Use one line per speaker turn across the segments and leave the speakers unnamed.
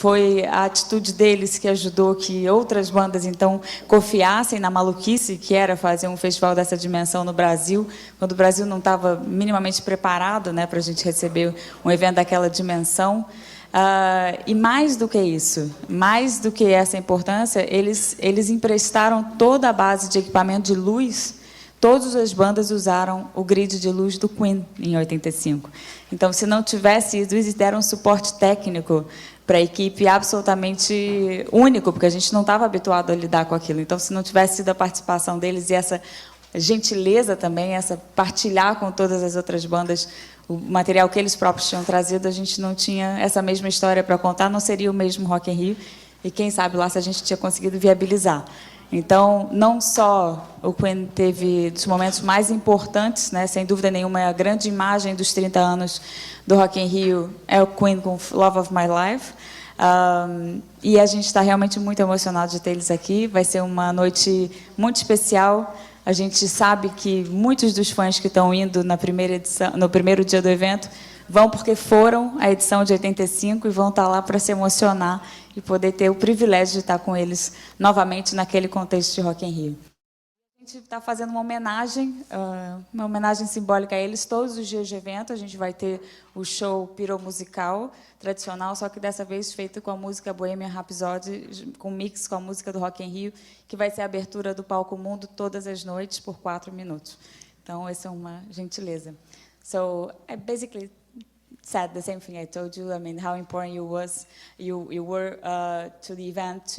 Foi a atitude deles que ajudou que outras bandas, então, confiassem na maluquice que era fazer um festival dessa dimensão no Brasil, quando o Brasil não estava minimamente preparado, né, para a gente receber um evento daquela dimensão. E mais do que isso, mais do que essa importância, eles emprestaram toda a base de equipamento de luz. Todas as bandas usaram o grid de luz do Queen em 85. Então, se não tivesse isso, eles deram um suporte técnico para a equipe absolutamente único, porque a gente não estava habituado a lidar com aquilo. Então, se não tivesse sido a participação deles e essa gentileza também, essa partilhar com todas as outras bandas o material que eles próprios tinham trazido, a gente não tinha essa mesma história para contar, não seria o mesmo Rock in Rio, e quem sabe lá se a gente tinha conseguido viabilizar. Então, não só o Queen teve dos momentos mais importantes, né, sem dúvida nenhuma, a grande imagem dos 30 anos do Rock in Rio é o Queen com Love of My Life, e a gente está realmente muito emocionado de ter eles aqui. Vai ser uma noite muito especial. A gente sabe que muitos dos fãs que estão indo na primeira edição, no primeiro dia do evento, vão porque foram à edição de 85 e vão estar lá para se emocionar e poder ter o privilégio de estar com eles novamente naquele contexto de Rock in Rio. A gente está fazendo uma homenagem simbólica a eles todos os dias de evento. A gente vai ter o show piromusical tradicional, só que dessa vez feito com a música Bohemian Rhapsody, com mix com a música do Rock in Rio, que vai ser a abertura do Palco Mundo todas as noites por 4 minutos. Então, essa é uma gentileza. So, I basically said the same thing I told you. I mean, how important you were to the event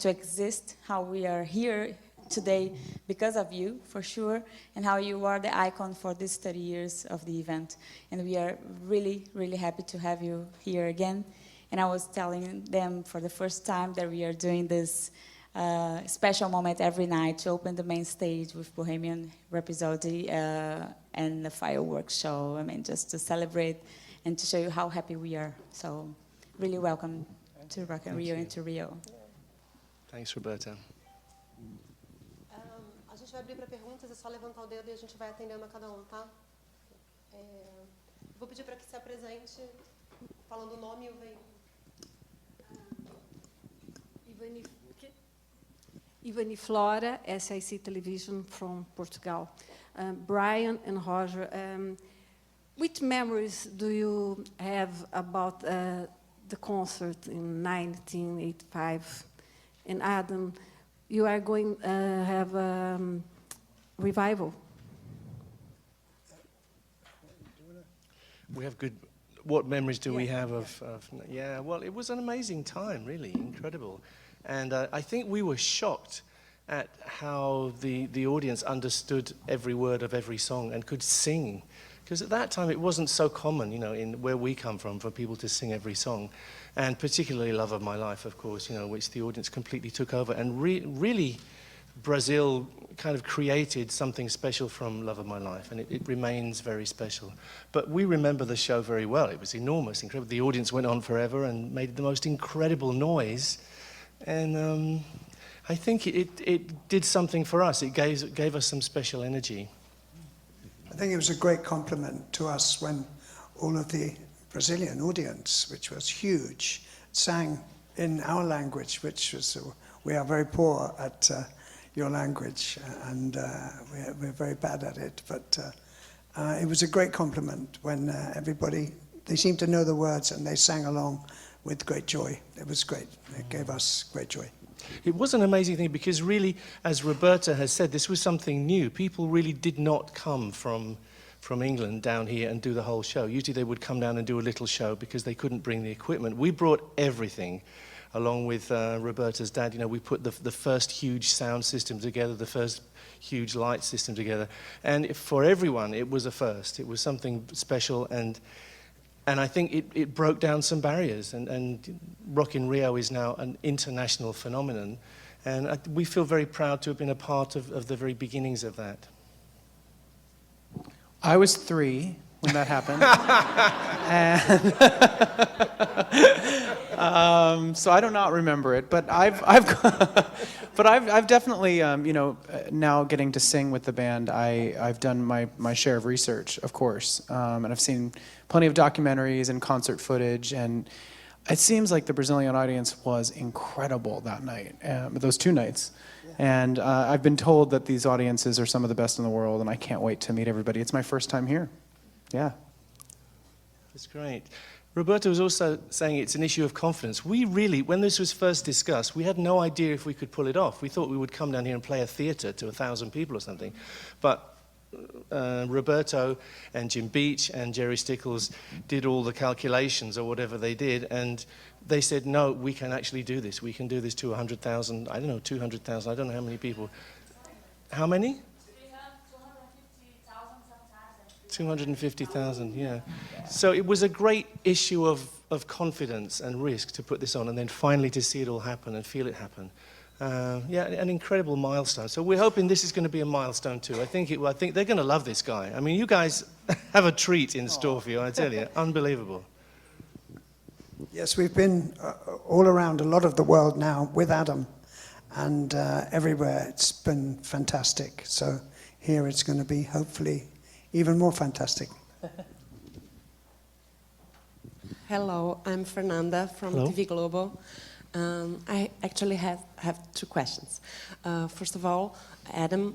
to exist, how we are here today because of you, for sure, and how you are the icon for these 30 years of the event. And we are really, really happy to have you here again. And I was telling them for the first time that we are doing this special moment every night to open the main stage with Bohemian Rhapsody and the fireworks show. I mean, just to celebrate and to show you how happy we are. So, really welcome to Rock in Rio and to Rio.
Thanks, Roberta.
A gente vai abrir para perguntas, é só levantar o dedo e a gente vai atendendo a cada um, tá? Vou pedir para que se apresente, falando o nome e o veículo.
Ivani Flora, SIC Television from Portugal. Brian and Roger, which memories do you have about the concert in 1985? And Adam, you are going to have a revival.
We have good. What memories do we have of? Yeah, well, it was an amazing time, really incredible, and I think we were shocked at how the audience understood every word of every song and could sing, because at that time it wasn't so common, you know, in where we come from, for people to sing every song, and particularly "Love of My Life," of course, you know, which the audience completely took over, and really, Brazil kind of created something special from "Love of My Life," and it remains very special. But we remember the show very well. It was enormous, incredible. The audience went on forever and made the most incredible noise, and I think it did something for us. It gave us some special energy.
I think it was a great compliment to us when all of the Brazilian audience, which was huge, sang in our language, which was, we are very poor at your language, and we're very bad at it, but it was a great compliment when everybody, they seemed to know the words and they sang along with great joy. It was great. It gave us great joy.
It was an amazing thing because really, as Roberta has said, this was something new. People really did not come from England down here and do the whole show. Usually they would come down and do a little show because they couldn't bring the equipment. We brought everything, along with Roberta's dad. You know, we put the first huge sound system together, the first huge light system together. And for everyone, it was a first. It was something special, and I think it broke down some barriers, and Rock in Rio is now an international phenomenon, and we feel very proud to have been a part of the very beginnings of that.
I was 3 when that happened, and so I do not remember it. But I've definitely, you know, now getting to sing with the band, I've done my share of research, of course, and I've seen plenty of documentaries and concert footage, and it seems like the Brazilian audience was incredible that night, those 2 nights. And I've been told that these audiences are some of the best in the world, and I can't wait to meet everybody. It's my first time here. Yeah.
That's great. Roberto was also saying it's an issue of confidence. We really, when this was first discussed, we had no idea if we could pull it off. We thought we would come down here and play a theatre to 1,000 people or something. But Roberto and Jim Beach and Jerry Stickles did all the calculations or whatever they did, and they said, no, we can actually do this. We can do this to 100,000, I don't know, 200,000, I don't know how many people. How many? 250,000, yeah. So it was a great issue of confidence and risk to put this on, and then finally to see it all happen and feel it happen. Yeah, an incredible milestone. So we're hoping this is going to be a milestone too. I think they're going to love this guy. I mean, you guys have a treat in store for you, I tell you. Unbelievable.
Yes, we've been all around a lot of the world now with Adam, and everywhere it's been fantastic. So here it's going to be hopefully even more fantastic.
Hello, I'm Fernanda from
Hello.
TV Globo. I actually have 2 questions. First of all, Adam,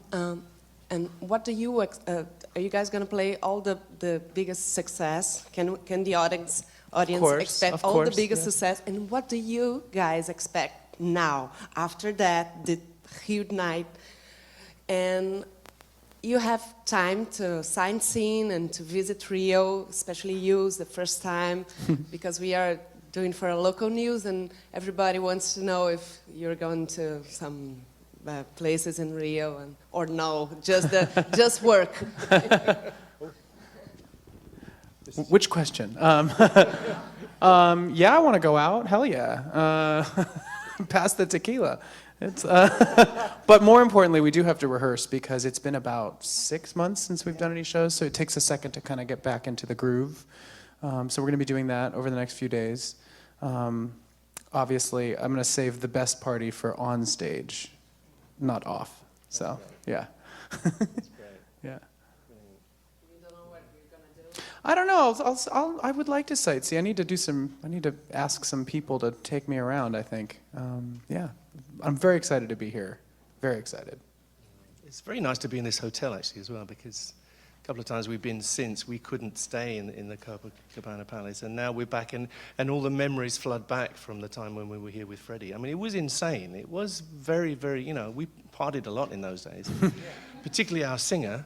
and what do you are you guys going to play all the biggest success? Can the audience expect all the biggest success? And what do you guys expect now after that, the huge night? And you have time to sightsee and to visit Rio, especially you, it's the first time, because we are doing for a local news, and everybody wants to know if you're going to some places in Rio, or no, just work.
Which question? Yeah, I want to go out. Hell yeah. Pass the tequila. It's, but more importantly, we do have to rehearse because it's been about 6 months since we've done any shows, so it takes a second to kind of get back into the groove. So we're going to be doing that over the next few days. Obviously, I'm going to save the best party for on stage, not off. So, yeah. Yeah. I don't know. I would like to sightsee. I need to ask some people to take me around, I think. Yeah. I'm very excited to be here. Very excited.
It's very nice to be in this hotel, actually, as well, because a couple of times we've been since we couldn't stay in the Copacabana Palace, and now we're back, and all the memories flood back from the time when we were here with Freddie. I mean, it was insane. It was very, very, we partied a lot in those days, particularly our singer,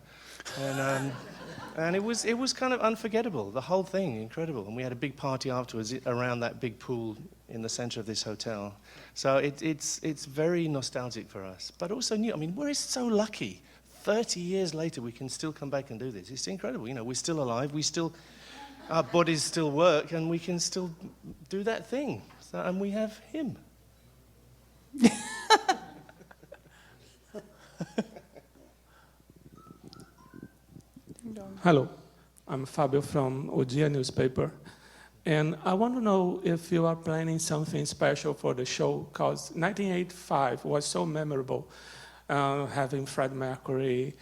and it was kind of unforgettable, the whole thing, incredible. And we had a big party afterwards around that big pool in the center of this hotel. So it's very nostalgic for us, but also new. I mean, we're so lucky. 30 years later, we can still come back and do this. It's incredible. We're still alive. Our bodies still work, and we can still do that thing. So, and we have him.
Hello, I'm Fabio from O Dia newspaper, and I want to know if you are planning something special for the show, because 1985 was so memorable, having Fred Mercury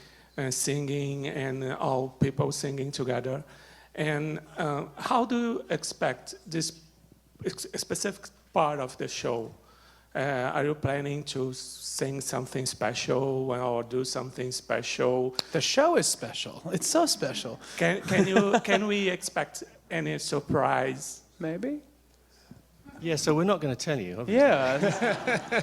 singing and all people singing together. And how do you expect this specific part of the show? Are you planning to sing something special or do something special?
The show is special. It's so special.
Can we expect any surprise?
Maybe?
Yeah, so we're not going to tell you, obviously.
Yeah.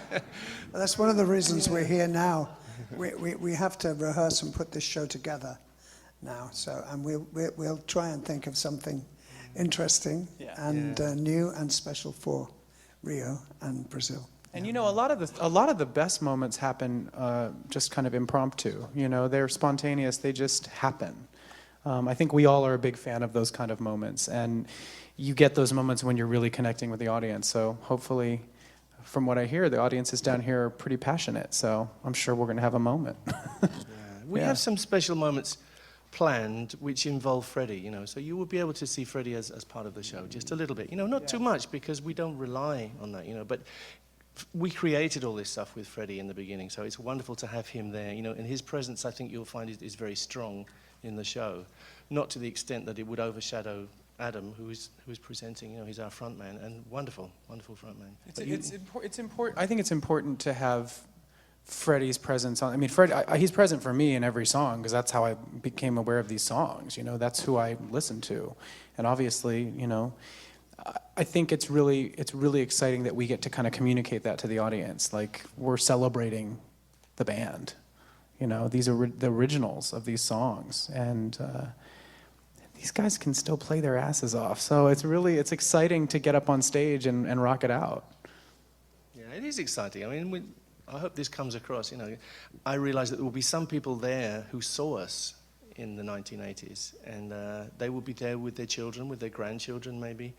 That's one of the reasons we're here now. We have to rehearse and put this show together now. So, and we'll try and think of something interesting and new and special for Rio and Brazil.
And a lot of the best moments happen just kind of impromptu. They're spontaneous. They just happen. I think we all are a big fan of those kind of moments, and you get those moments when you're really connecting with the audience. So hopefully, from what I hear, the audiences down here are pretty passionate. So I'm sure we're going to have a moment.
We have some special moments planned which involve Freddie, so you will be able to see Freddie as part of the show, just a little bit, not too much, because we don't rely on that, but we created all this stuff with Freddie in the beginning, so it's wonderful to have him there, and his presence, I think you'll find, is very strong in the show, not to the extent that it would overshadow Adam, who's presenting. You know, he's our front man, and wonderful front man.
It's important. I think it's important to have Freddie's presence on. I mean, Fred, he's present for me in every song because that's how I became aware of these songs. You know, that's who I listen to, and obviously, you know, I think it's really exciting that we get to kind of communicate that to the audience. Like, we're celebrating the band. You know, these are the originals of these songs, and these guys can still play their asses off. So it's exciting to get up on stage and rock it out.
Yeah, it is exciting. I mean, I hope this comes across. You know, I realize that there will be some people there who saw us in the 1980s, and they will be there with their children, with their grandchildren maybe.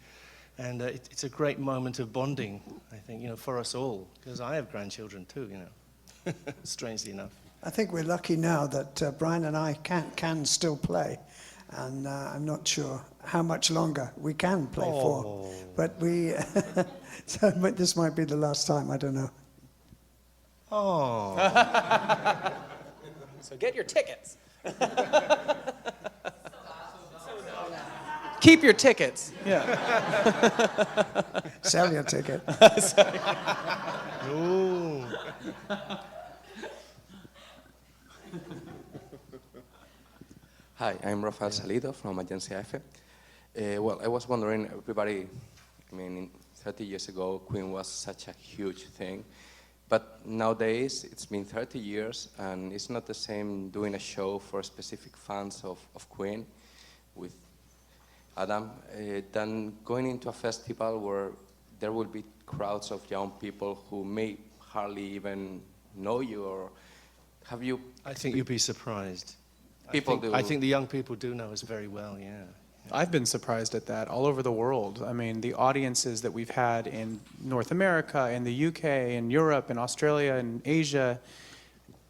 And it's a great moment of bonding, I think, you know, for us all, because I have grandchildren too, you know, strangely enough.
I think we're lucky now that Brian and I can still play, and I'm not sure how much longer we can play for, but we, so this might be the last time, I don't know.
Oh.
So get your tickets. Keep your tickets. Yeah.
Sell your ticket.
Ooh.
Hi, I'm Rafael Salido from Agencia Este. Well, I was wondering, everybody, I mean, 30 years ago, Queen was such a huge thing. But nowadays, it's been 30 years, and it's not the same doing a show for specific fans of Queen with Adam, than going into a festival where there will be crowds of young people who may hardly even know you, or have you...
I think you'd be surprised.
I
think the young people do know us very well, yeah.
I've been surprised at that all over the world. I mean, the audiences that we've had in North America, in the UK, in Europe, in Australia, in Asia,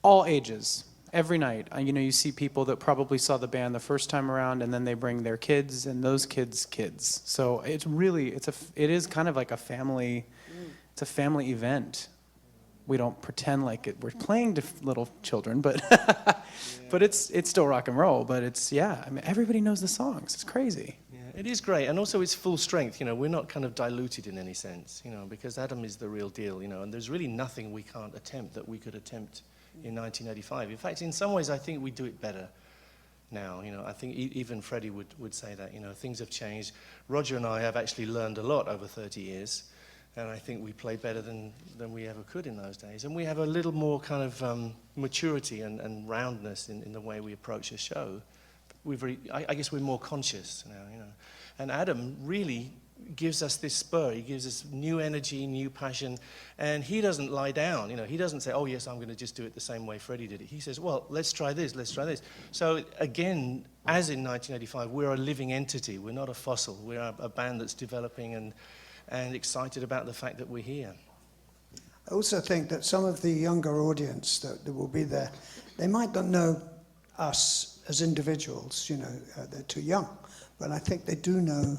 all ages, every night. You know, you see people that probably saw the band the first time around, and then they bring their kids, and those kids' kids. So it's really, it is kind of like a family, it's a family event. We don't pretend like we're playing to little children, but but it's still rock and roll. But it's, yeah, I mean, everybody knows the songs. It's crazy.
Yeah, it is great, and also it's full strength. You know, we're not kind of diluted in any sense. You know, because Adam is the real deal. You know, and there's really nothing we can't attempt that we could attempt in 1985. In fact, in some ways, I think we do it better now. You know, I think even Freddie would say that. You know, things have changed. Roger and I have actually learned a lot over 30 years. And I think we play better than we ever could in those days. And we have a little more kind of maturity and roundness in the way we approach a show. I guess we're more conscious now, you know. And Adam really gives us this spur. He gives us new energy, new passion. And he doesn't lie down, you know. He doesn't say, oh, yes, I'm going to just do it the same way Freddie did it. He says, well, let's try this, let's try this. So again, as in 1985, we're a living entity. We're not a fossil. We're a band that's developing and excited about the fact that we're here.
I also think that some of the younger audience that will be there, they might not know us as individuals, you know, they're too young, but I think they do know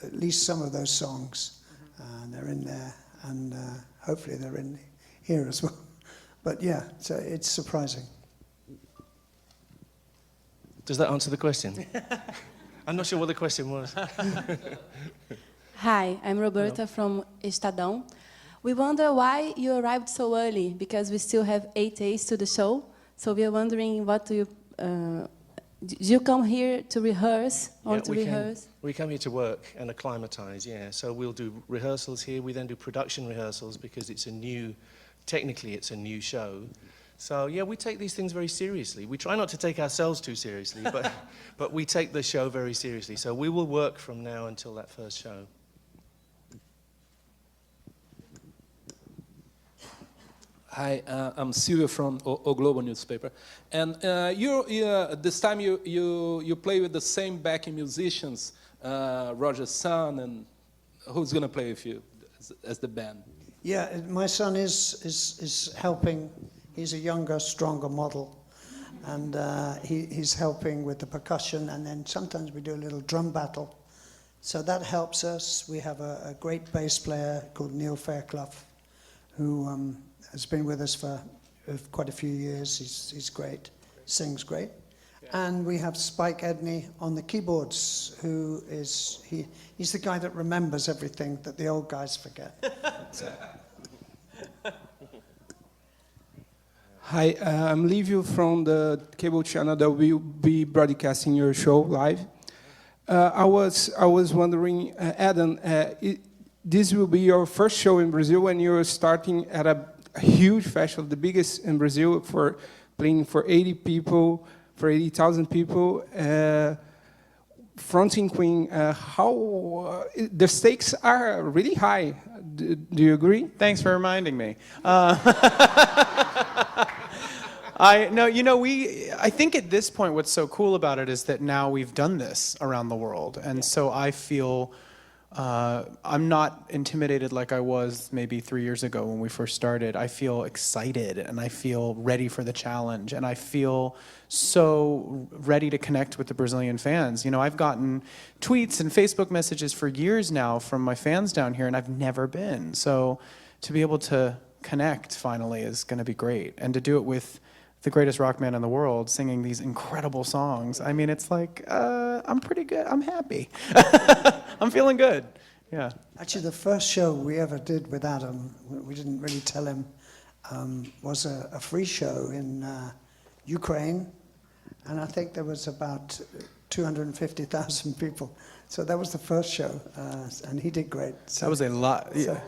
at least some of those songs, and they're in there, and hopefully they're in here as well. But yeah, so it's surprising.
Does that answer the question? I'm not sure what the question was.
Hi, I'm Roberta from Estadão. We wonder why you arrived so early, because we still have 8 days to the show. So we are wondering, what do you come here to rehearse or to rehearse?
We come here to work and acclimatize, yeah. So we'll do rehearsals here. We then do production rehearsals because technically it's a new show. So yeah, we take these things very seriously. We try not to take ourselves too seriously, but we take the show very seriously. So we will work from now until that first show.
Hi, I'm Silvio from O Globo newspaper, and this time you play with the same backing musicians, Roger's son, and who's going to play with you as the band?
Yeah, my son is helping. He's a younger, stronger model, and he's helping with the percussion, and then sometimes we do a little drum battle. So that helps us. We have a great bass player called Neil Fairclough, who has been with us for quite a few years. He's great, sings great. And we have Spike Edney on the keyboards, he's the guy that remembers everything that the old guys forget. So.
Hi, I'm Livio from the cable channel that will be broadcasting your show live. I was wondering, Adam, this will be your first show in Brazil, and you're starting at a huge festival, the biggest in Brazil, for playing for 80,000 people, fronting Queen. The stakes are really high. Do you agree?
Thanks for reminding me. I think at this point what's so cool about it is that now we've done this around the world. And so I feel I'm not intimidated like I was maybe 3 years ago when we first started. I feel excited and I feel ready for the challenge and I feel so ready to connect with the Brazilian fans. You know, I've gotten tweets and Facebook messages for years now from my fans down here and I've never been. So to be able to connect finally is going to be great. And to do it with the greatest rock man in the world singing these incredible songs. I mean, it's like, I'm pretty good. I'm happy. I'm feeling good. Yeah.
Actually, the first show we ever did with Adam, we didn't really tell him, was a free show in Ukraine. And I think there was about 250,000 people. So that was the first show. And he did great. So,
that was a lot. Yeah.
So,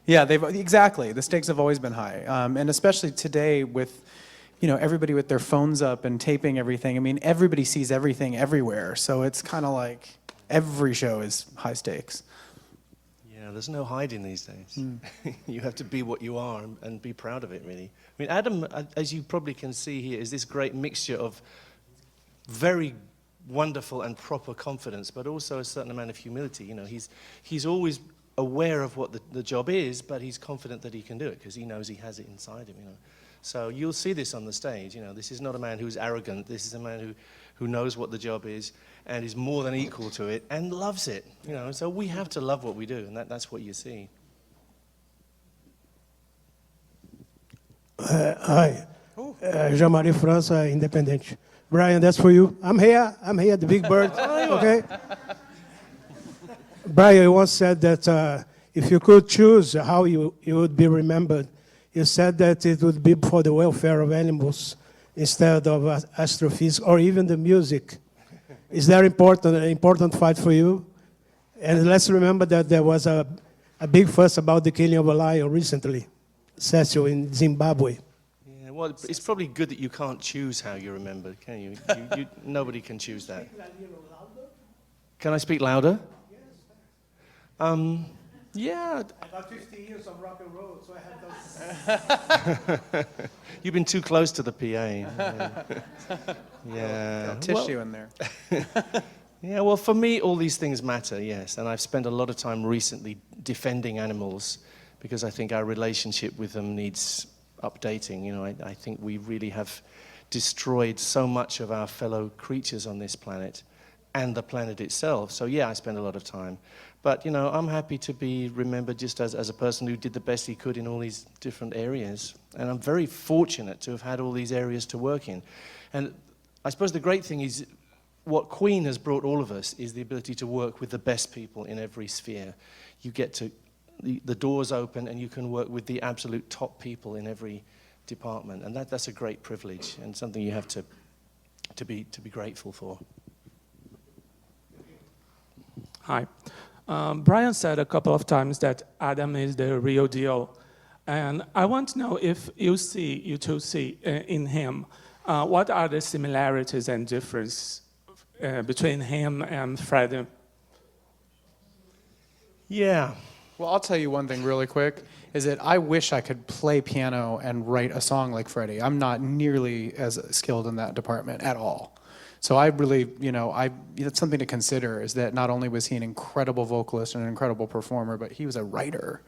yeah, exactly. The stakes have always been high, and especially today with, you know, everybody with their phones up and taping everything. I mean, everybody sees everything everywhere, so it's kind of like every show is high stakes.
Yeah, there's no hiding these days. You have to be what you are and be proud of it, really. I mean, Adam, as you probably can see here, is this great mixture of very wonderful and proper confidence, but also a certain amount of humility. You know, he's always aware of what the job is, but he's confident that he can do it because he knows he has it inside him, you know. So you'll see this on the stage, you know. This is not a man who's arrogant. This is a man who knows what the job is and is more than equal to it and loves it, you know. So we have to love what we do, and that's what you see.
Hi, Jean-Marie França, Independente. Brian, that's for you. I'm here, the big bird, okay? Brian once said that if you could choose how you would be remembered, you said that it would be for the welfare of animals instead of astrophysics or even the music. Is that an important fight for you? And let's remember that there was a big fuss about the killing of a lion recently, Cecil in Zimbabwe.
Yeah, well, it's probably good that you can't choose how you're remembered, can you? Nobody can choose that. Can I speak louder? Yeah.
I got 50 years of rock and roll, so I had those.
You've been too close to the PA. Yeah.
Tissue in there.
Yeah, well, for me, all these things matter, yes. And I've spent a lot of time recently defending animals because I think our relationship with them needs updating. You know, I think we really have destroyed so much of our fellow creatures on this planet and the planet itself. So, yeah, I spend a lot of time. But, you know, I'm happy to be remembered just as a person who did the best he could in all these different areas. And I'm very fortunate to have had all these areas to work in. And I suppose the great thing is what Queen has brought all of us is the ability to work with the best people in every sphere. You get to, the doors open and you can work with the absolute top people in every department. And that's a great privilege and something you have to be grateful for.
Hi. Brian said a couple of times that Adam is the real deal. And I want to know if you two see in him, what are the similarities and differences between him and Freddie?
Yeah.
Well, I'll tell you one thing really quick, is that I wish I could play piano and write a song like Freddie. I'm not nearly as skilled in that department at all. So I really, you know, that's something to consider, is that not only was he an incredible vocalist and an incredible performer, but he was a writer.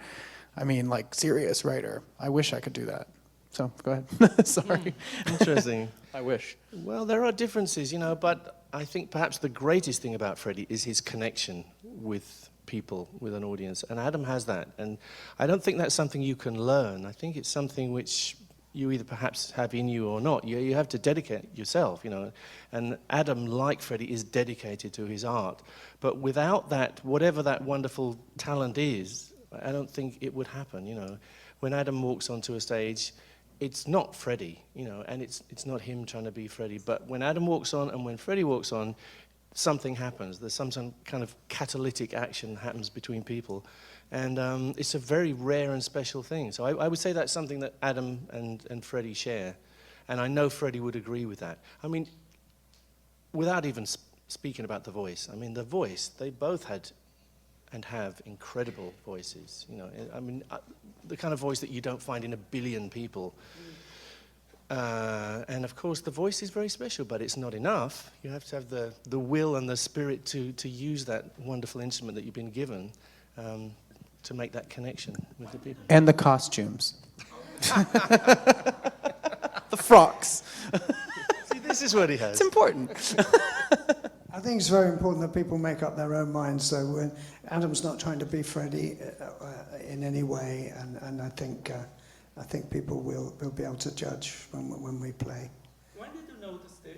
I mean, like, serious writer. I wish I could do that. So, go ahead. Sorry.
Interesting.
I wish.
Well, there are differences, you know, but I think perhaps the greatest thing about Freddie is his connection with people, with an audience. And Adam has that. And I don't think that's something you can learn. I think it's something which you either perhaps have in you or not. You have to dedicate yourself, you know. And Adam, like Freddie, is dedicated to his art. But without that, whatever that wonderful talent is, I don't think it would happen, you know. When Adam walks onto a stage, it's not Freddie, you know, and it's not him trying to be Freddie. But when Adam walks on and when Freddie walks on, something happens. There's some kind of catalytic action happens between people. And it's a very rare and special thing. So I would say that's something that Adam and Freddie share. And I know Freddie would agree with that. I mean, without even speaking about the voice, I mean, the voice, they both had and have incredible voices. You know, I mean, the kind of voice that you don't find in a billion people. And of course, the voice is very special, but it's not enough. You have to have the will and the spirit to use that wonderful instrument that you've been given. To make that connection with the people.
And the costumes. The frocks.
See, this is what he has.
It's important.
I think it's very important that people make up their own minds. So when Adam's not trying to be Freddie in any way, and I think people will be able to judge when we play.
When did you notice that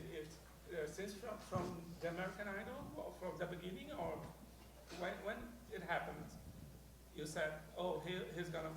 since from the American Idol, or from the beginning, or when it happened? You said, oh, he's going to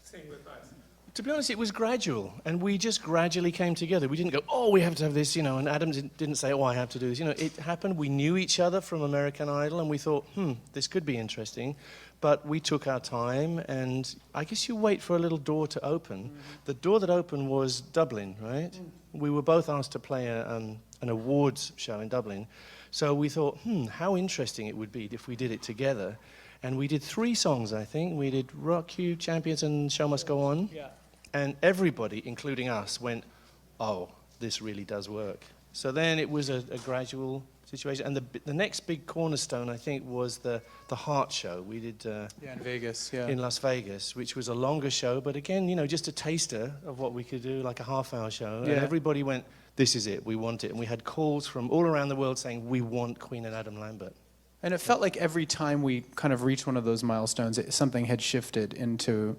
sing with us.
To be honest, it was gradual, and we just gradually came together. We didn't go, oh, we have to have this, you know, and Adam didn't say, oh, I have to do this. You know, it happened. We knew each other from American Idol, and we thought, this could be interesting. But we took our time, and I guess you wait for a little door to open. Mm-hmm. The door that opened was Dublin, right? We were both asked to play an awards show in Dublin. So we thought, how interesting it would be if we did it together. And we did 3 songs, I think. We did Rock You, Champions, and Show Must Go On. Yeah. And everybody, including us, went, oh, this really does work. So then it was a gradual situation. And the next big cornerstone, I think, was the Heart Show. We did
in Vegas,
in Las Vegas, which was a longer show. But again, you know, just a taster of what we could do, like a half-hour show. Yeah. And everybody went, this is it, we want it. And we had calls from all around the world saying, we want Queen and Adam Lambert.
And it felt like every time we kind of reached one of those milestones, something had shifted into,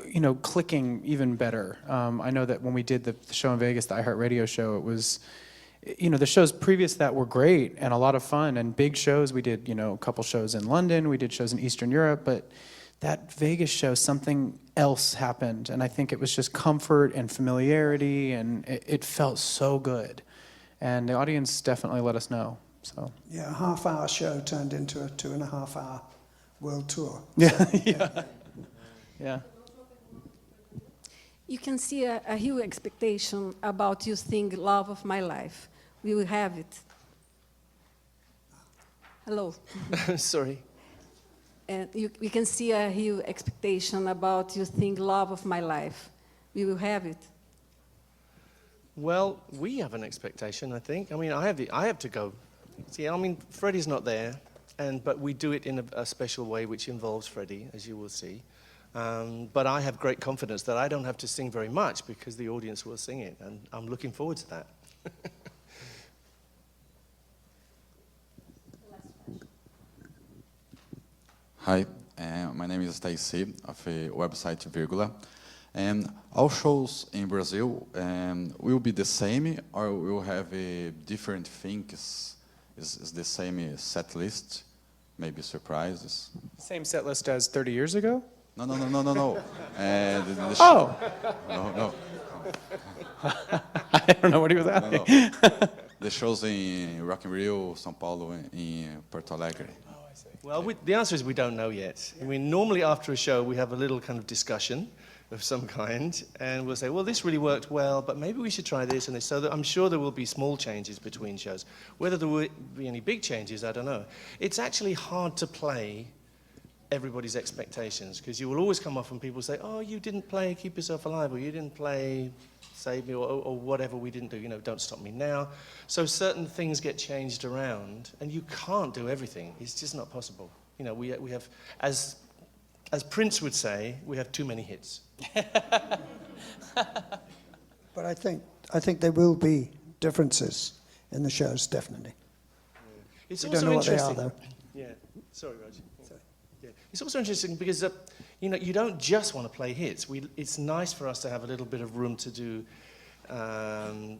you know, clicking even better. I know that when we did the show in Vegas, the iHeartRadio show, it was, you know, the shows previous to that were great and a lot of fun and big shows. We did, you know, a couple shows in London, we did shows in Eastern Europe, but that Vegas show, something else happened. And I think it was just comfort and familiarity, and it felt so good. And the audience definitely let us know. So.
Yeah, a half-hour show turned into a 2.5-hour world tour.
Yeah, yeah, yeah.
You can see a huge expectation about you sing "Love of My Life." We will have it. Hello.
Sorry.
And we can see a huge expectation about you sing "Love of My Life." We will have it.
Well, we have an expectation, I think. I mean, I have to go. See, I mean, Freddie's not there, but we do it in a special way which involves Freddie, as you will see. But I have great confidence that I don't have to sing very much because the audience will sing it, and I'm looking forward to that.
Hi, my name is Stacy of the website Virgula. And all shows in Brazil will be the same, or will have different things? Is the same set list? Maybe surprises?
Same set list as 30 years ago?
No.
No.
No.
I don't know what he was asking.
No. The shows in Rock in Rio, São Paulo, in Porto Alegre.
Oh, I see.
Well, the answer is we don't know yet. I mean, normally after a show we have a little kind of discussion of some kind, and we'll say, well, this really worked well, but maybe we should try this and this. So I'm sure there will be small changes between shows. Whether there will be any big changes, I don't know. It's actually hard to play everybody's expectations, because you will always come off and people say, oh, you didn't play Keep Yourself Alive, or you didn't play Save Me, or whatever we didn't do, you know, Don't Stop Me Now. So certain things get changed around, and you can't do everything. It's just not possible. You know, we have, as Prince would say, we have too many hits.
But I think there will be differences in the shows, definitely.
It's
you
also
don't know
interesting.
what they are, though.
Yeah. Sorry, Roger. Sorry. Yeah. It's also interesting because you know, you don't just want to play hits. It's nice for us to have a little bit of room to do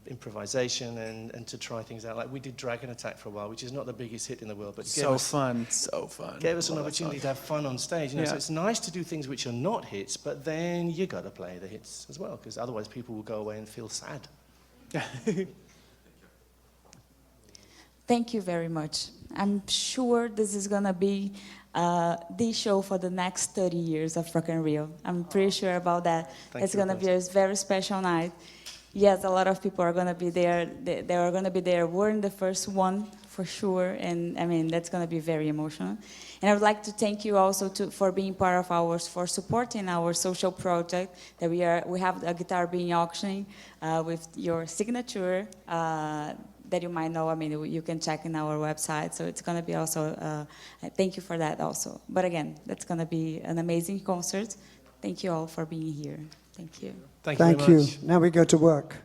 improvisation and to try things out. Like we did Dragon Attack for a while, which is not the biggest hit in the world, but
So fun.
gave us an opportunity to have fun on stage. You know,
Yeah.
so it's nice to do things which are not hits, but then you got to play the hits as well, because otherwise people will go away and feel sad.
Thank you very much. I'm sure this is going to be the show for the next 30 years of Rock in Rio. I'm pretty sure about that. It's going to be a very special night. Yes, a lot of people are going to be there. They are going to be there. We're in the first one for sure, and I mean that's going to be very emotional. And I would like to thank you also for being part of ours, for supporting our social project that we have a guitar being auctioning with your signature that you might know. I mean, you can check in our website. So it's going to be also. Thank you for that also. But again, that's going to be an amazing concert. Thank you all for being here. Thank you.
Thank you very much.
Now we go to work.